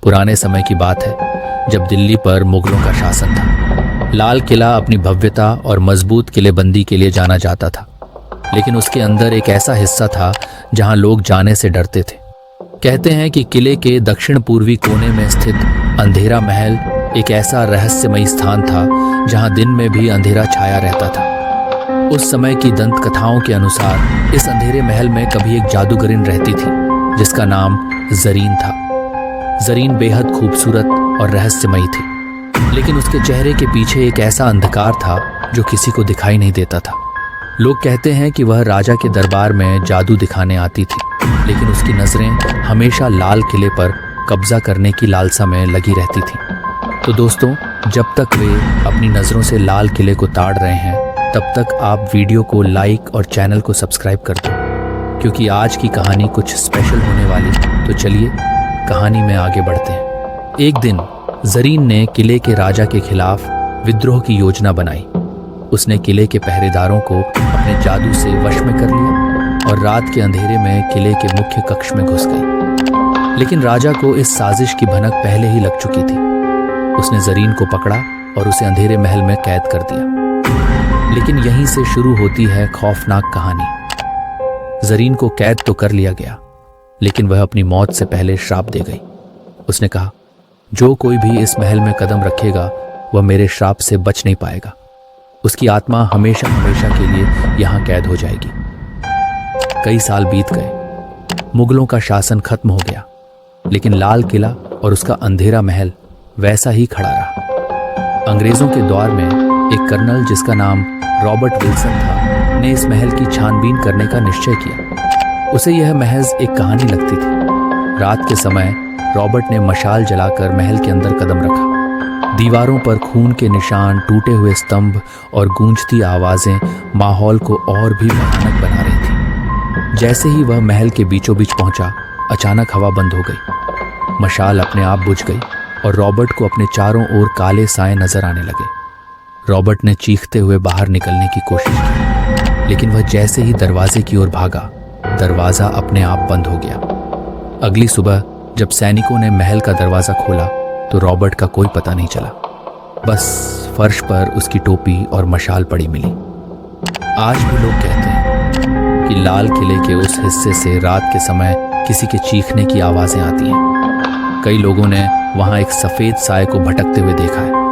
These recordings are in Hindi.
पुराने समय की बात है जब दिल्ली पर मुगलों का शासन था। लाल किला अपनी भव्यता और मजबूत किलेबंदी के लिए जाना जाता था, लेकिन उसके अंदर एक ऐसा हिस्सा था जहां लोग जाने से डरते थे। कहते हैं कि किले के दक्षिण पूर्वी कोने में स्थित अंधेरा महल एक ऐसा रहस्यमयी स्थान था जहां दिन में भी अंधेरा छाया रहता था। उस समय की दंत कथाओं के अनुसार इस अंधेरे महल में कभी एक जादूगरिन रहती थी जिसका नाम जरीन था। जरीन बेहद खूबसूरत और रहस्यमयी थी, लेकिन उसके चेहरे के पीछे एक ऐसा अंधकार था जो किसी को दिखाई नहीं देता था। लोग कहते हैं कि वह राजा के दरबार में जादू दिखाने आती थी, लेकिन उसकी नजरें हमेशा लाल किले पर कब्जा करने की लालसा में लगी रहती थी। तो दोस्तों, जब तक वे अपनी नजरों से लाल किले को ताड़ रहे हैं, तब तक आप वीडियो को लाइक और चैनल को सब्सक्राइब कर दो, क्योंकि आज की कहानी कुछ स्पेशल होने वाली। तो चलिए कहानी में आगे बढ़ते हैं। एक दिन जरीन ने किले के राजा के खिलाफ विद्रोह की योजना बनाई। उसने किले के पहरेदारों को अपने जादू से वश में कर लिया और रात के अंधेरे में किले के मुख्य कक्ष में घुस गई। लेकिन राजा को इस साजिश की भनक पहले ही लग चुकी थी। उसने जरीन को पकड़ा और उसे अंधेरे महल में कैद कर दिया। लेकिन यहीं से शुरू होती है खौफनाक कहानी। जरीन को कैद तो कर लिया गया, लेकिन वह अपनी मौत से पहले श्राप दे गई। उसने कहा, जो कोई भी इस महल में कदम रखेगा वह मेरे श्राप से बच नहीं पाएगा। उसकी आत्मा हमेशा हमेशा के लिए यहां कैद हो जाएगी। कई साल बीत गए, मुगलों का शासन खत्म हो गया, लेकिन लाल किला और उसका अंधेरा महल वैसा ही खड़ा रहा। अंग्रेजों के दौर में एक कर्नल जिसका नाम रॉबर्ट विल्सन था ने इस महल की छानबीन करने का निश्चय किया। उसे यह महज एक कहानी लगती थी। रात के समय रॉबर्ट ने मशाल जलाकर महल के अंदर कदम रखा। दीवारों पर खून के निशान, टूटे हुए स्तंभ और गूंजती आवाजें माहौल को और भी भयानक बना रही थी। जैसे ही वह महल के बीचों बीच पहुंचा, अचानक हवा बंद हो गई। मशाल अपने आप बुझ गई और रॉबर्ट को अपने चारों ओर काले साए नजर आने लगे। रॉबर्ट ने चीखते हुए बाहर निकलने की कोशिश की, लेकिन वह जैसे ही दरवाजे की ओर भागा, दरवाजा अपने आप बंद हो गया। अगली सुबह जब सैनिकों ने महल का दरवाजा खोला तो रॉबर्ट का कोई पता नहीं चला। बस फर्श पर उसकी टोपी और मशाल पड़ी मिली। आज भी लोग कहते हैं कि लाल किले के उस हिस्से से रात के समय किसी के चीखने की आवाजें आती हैं। कई लोगों ने वहां एक सफेद साए को भटकते हुए देखा है।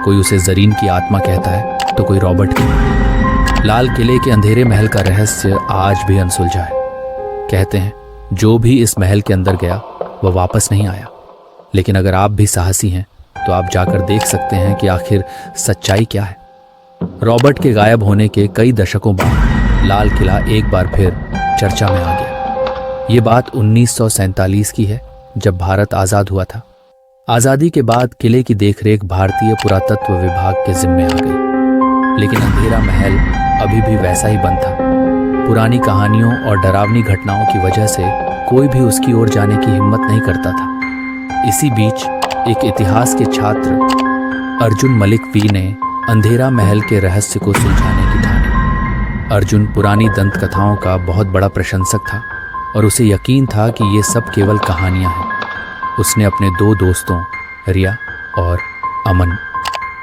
कोई उसे जरीन की आत्मा कहता है तो कोई रॉबर्ट की। लाल किले के अंधेरे महल का रहस्य आज भी अनसुलझा है। कहते हैं जो भी इस महल के अंदर गया वह वापस नहीं आया। लेकिन अगर आप भी साहसी हैं तो आप जाकर देख सकते हैं कि आखिर सच्चाई क्या है। रॉबर्ट के गायब होने के कई दशकों बाद लाल किला एक बार फिर चर्चा में आ गया। ये बात 1947 की है, जब भारत आज़ाद हुआ था। आज़ादी के बाद किले की देखरेख भारतीय पुरातत्व विभाग के जिम्मे आ गई, लेकिन अंधेरा महल अभी भी वैसा ही बंद था। पुरानी कहानियों और डरावनी घटनाओं की वजह से कोई भी उसकी ओर जाने की हिम्मत नहीं करता था। इसी बीच एक इतिहास के छात्र अर्जुन मलिक वी ने अंधेरा महल के रहस्य को सुलझाने की ठानी। अर्जुन पुरानी दंत कथाओं का बहुत बड़ा प्रशंसक था और उसे यकीन था कि ये सब केवल कहानियां हैं। उसने अपने 2 दोस्तों रिया और अमन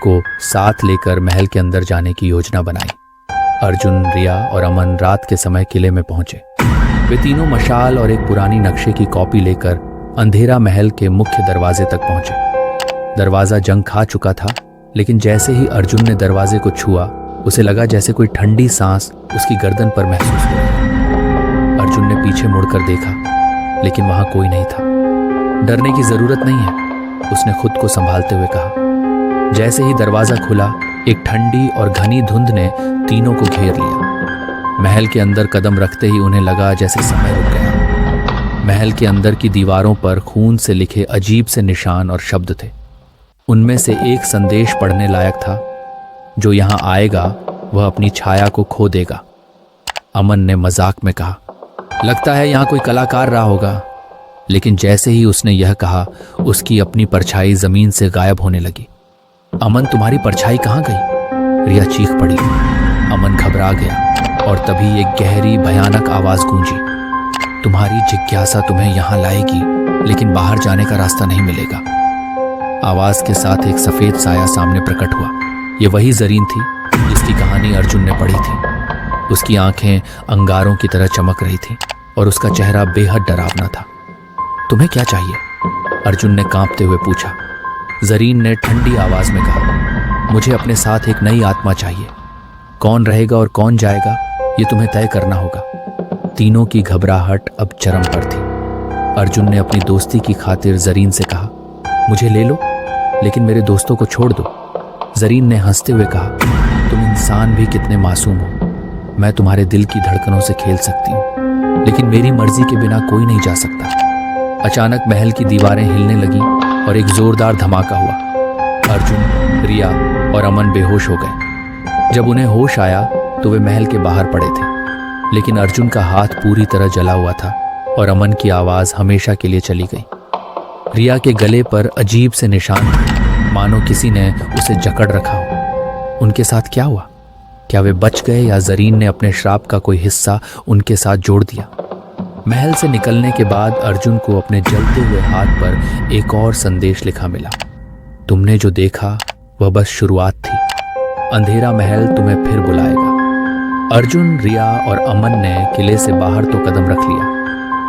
को साथ लेकर महल के अंदर जाने की योजना बनाई। अर्जुन, रिया और अमन रात के समय किले में पहुंचे। वे तीनों मशाल और एक पुरानी नक्शे की कॉपी लेकर अंधेरा महल के मुख्य दरवाजे तक पहुंचे। दरवाजा जंग खा चुका था, लेकिन जैसे ही अर्जुन ने दरवाजे को छुआ, उसे लगा जैसे कोई ठंडी सांस उसकी गर्दन पर महसूस हो रही। अर्जुन ने पीछे मुड़कर देखा, लेकिन वहां कोई नहीं था। डरने की जरूरत नहीं है, उसने खुद को संभालते हुए कहा। जैसे ही दरवाजा खुला, एक ठंडी और घनी धुंध ने तीनों को घेर लिया। महल के अंदर कदम रखते ही उन्हें लगा जैसे समय रुक गया। महल के अंदर की दीवारों पर खून से लिखे अजीब से निशान और शब्द थे। उनमें से एक संदेश पढ़ने लायक था, जो यहां आएगा वह अपनी छाया को खो देगा। अमन ने मजाक में कहा, लगता है यहां कोई कलाकार रहा होगा। लेकिन जैसे ही उसने यह कहा, उसकी अपनी परछाई जमीन से गायब होने लगी। अमन, तुम्हारी परछाई कहां गई? रिया चीख पड़ी। अमन घबरा गया और तभी एक गहरी भयानक आवाज गूंजी, तुम्हारी जिज्ञासा तुम्हें यहां लाएगी। लेकिन बाहर जाने का रास्ता नहीं मिलेगा। आवाज के साथ एक सफेद साया सामने प्रकट हुआ। ये वही जरीन थी जिसकी कहानी अर्जुन ने पढ़ी थी। उसकी आंखें अंगारों की तरह चमक रही थीं और उसका चेहरा बेहद डरावना था। तुम्हें क्या चाहिए? अर्जुन ने कांपते हुए पूछा। जरीन ने ठंडी आवाज में कहा, मुझे अपने साथ एक नई आत्मा चाहिए। कौन रहेगा और कौन जाएगा ये तुम्हें तय करना होगा। तीनों की घबराहट अब चरम पर थी। अर्जुन ने अपनी दोस्ती की खातिर जरीन से कहा, मुझे ले लो, लेकिन मेरे दोस्तों को छोड़ दो। जरीन ने हंसते हुए कहा, तुम इंसान भी कितने मासूम हो। मैं तुम्हारे दिल की धड़कनों से खेल सकती हूँ, लेकिन मेरी मर्जी के बिना कोई नहीं जा सकता। अचानक महल की दीवारें हिलने लगीं और एक जोरदार धमाका हुआ। अर्जुन, रिया और अमन बेहोश हो गए। जब उन्हें होश आया तो वे महल के बाहर पड़े थे, लेकिन अर्जुन का हाथ पूरी तरह जला हुआ था और अमन की आवाज हमेशा के लिए चली गई। रिया के गले पर अजीब से निशान थे, मानो किसी ने उसे जकड़ रखा हो। उनके साथ क्या हुआ? क्या वे बच गए या जरीन ने अपने श्राप का कोई हिस्सा उनके साथ जोड़ दिया? महल से निकलने के बाद अर्जुन को अपने जलते हुए हाथ पर एक और संदेश लिखा मिला। तुमने जो देखा वह बस शुरुआत थी। अंधेरा महल तुम्हें फिर बुलाएगा। अर्जुन, रिया और अमन ने किले से बाहर तो कदम रख लिया,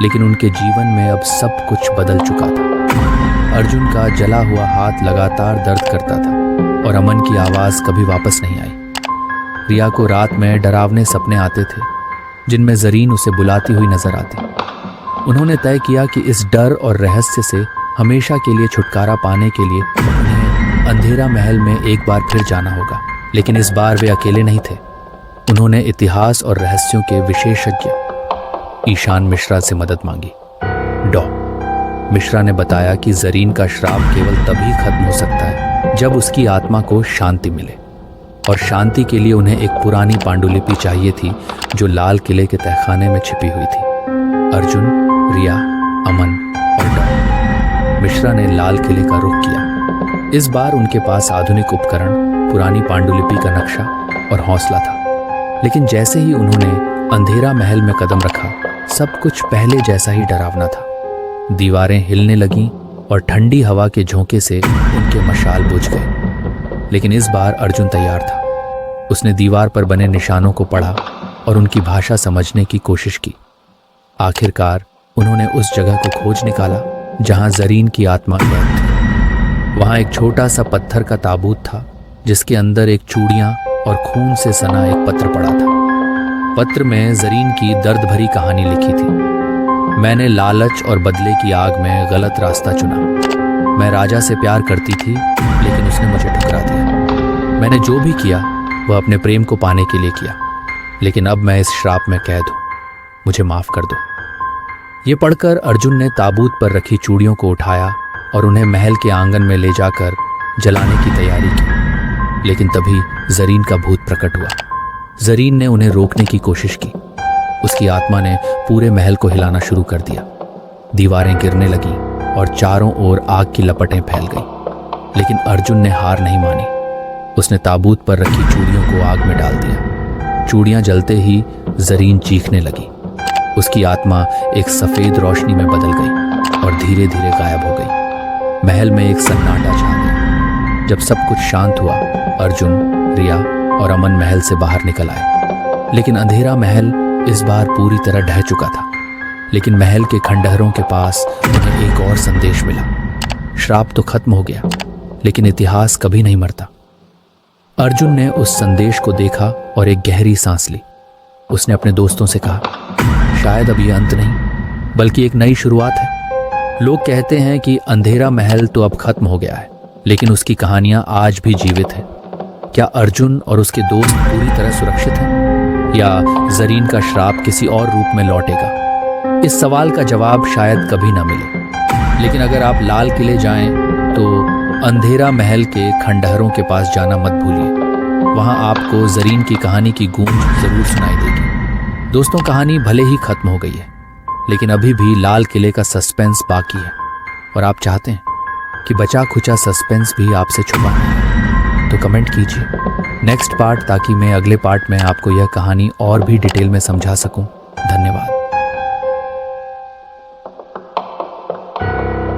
लेकिन उनके जीवन में अब सब कुछ बदल चुका था। अर्जुन का जला हुआ हाथ लगातार दर्द करता था और अमन की आवाज कभी वापस नहीं आई। रिया को रात में डरावने सपने आते थे, जिनमें जरीन उसे बुलाती हुई नजर आती। उन्होंने तय किया कि इस डर और रहस्य से हमेशा के लिए छुटकारा पाने के लिए उन्हें अंधेरा महल में एक बार फिर जाना होगा। लेकिन इस बार वे अकेले नहीं थे। उन्होंने इतिहास और रहस्यों के विशेषज्ञ ईशान मिश्रा से मदद मांगी। डॉ मिश्रा ने बताया कि जरीन का श्राप केवल तभी खत्म हो सकता है जब उसकी आत्मा को शांति मिले, और शांति के लिए उन्हें एक पुरानी पांडुलिपि चाहिए थी जो लाल किले के तहखाने में छिपी हुई थी। अर्जुन, रिया, अमन और डॉ मिश्रा ने लाल किले का रुख किया। इस बार उनके पास आधुनिक उपकरण, पुरानी पांडुलिपि का नक्शा और हौसला था। लेकिन जैसे ही उन्होंने अंधेरा महल में कदम रखा, सब कुछ पहले जैसा ही डरावना था। दीवारें हिलने लगीं और ठंडी हवा के झोंके से उनके मशाल बुझ गए। लेकिन इस बार अर्जुन तैयार था। उसने दीवार पर बने निशानों को पढ़ा और उनकी भाषा समझने की कोशिश की। आखिरकार उन्होंने उस जगह को खोज निकाला जहां जरीन की आत्मा कैद थी। वहां एक छोटा सा पत्थर का ताबूत था, जिसके अंदर एक चूड़ियां और खून से सना एक पत्र पड़ा था। पत्र में जरीन की दर्द भरी कहानी लिखी थी। मैंने लालच और बदले की आग में गलत रास्ता चुना। मैं राजा से प्यार करती थी, लेकिन उसने मुझे ठुकरा दिया। मैंने जो भी किया वह अपने प्रेम को पाने के लिए किया, लेकिन अब मैं इस श्राप में कैद हूं। मुझे माफ कर दो। ये पढ़कर अर्जुन ने ताबूत पर रखी चूड़ियों को उठाया और उन्हें महल के आंगन में ले जाकर जलाने की तैयारी की। लेकिन तभी जरीन का भूत प्रकट हुआ। जरीन ने उन्हें रोकने की कोशिश की। उसकी आत्मा ने पूरे महल को हिलाना शुरू कर दिया। दीवारें गिरने लगीं और चारों ओर आग की लपटें फैल गईं। लेकिन अर्जुन ने हार नहीं मानी। उसने ताबूत पर रखी चूड़ियों को आग में डाल दिया। चूड़ियां जलते ही जरीन चीखने लगी। उसकी आत्मा एक सफेद रोशनी में बदल गई और धीरे धीरे गायब हो गई। महल में एक सन्नाटा छा गया। जब सब कुछ शांत हुआ, अर्जुन, रिया और अमन महल से बाहर निकल आए। लेकिन अंधेरा महल इस बार पूरी तरह ढह चुका था। लेकिन महल के खंडहरों के पास उन्हें एक और संदेश मिला। श्राप तो खत्म हो गया, लेकिन इतिहास कभी नहीं मरता। अर्जुन ने उस संदेश को देखा और एक गहरी सांस ली। उसने अपने दोस्तों से कहा, शायद अब यह अंत नहीं, बल्कि एक नई शुरुआत है। लोग कहते हैं कि अंधेरा महल तो अब खत्म हो गया है, लेकिन उसकी कहानियां आज भी जीवित हैं। क्या अर्जुन और उसके दोस्त पूरी तरह सुरक्षित हैं, या जरीन का श्राप किसी और रूप में लौटेगा? इस सवाल का जवाब शायद कभी ना मिले। लेकिन अगर आप लाल किले जाएं तो अंधेरा महल के खंडहरों के पास जाना मत भूलिए। वहां आपको जरीन की कहानी की गूंज जरूर सुनाई देगी। दोस्तों, कहानी भले ही खत्म हो गई है, लेकिन अभी भी लाल किले का सस्पेंस बाकी है, और आप चाहते हैं कि बचा खुचा सस्पेंस भी आपसे छुपा है, तो कमेंट कीजिए नेक्स्ट पार्ट, ताकि मैं अगले पार्ट में आपको यह कहानी और भी डिटेल में समझा सकूं। धन्यवाद।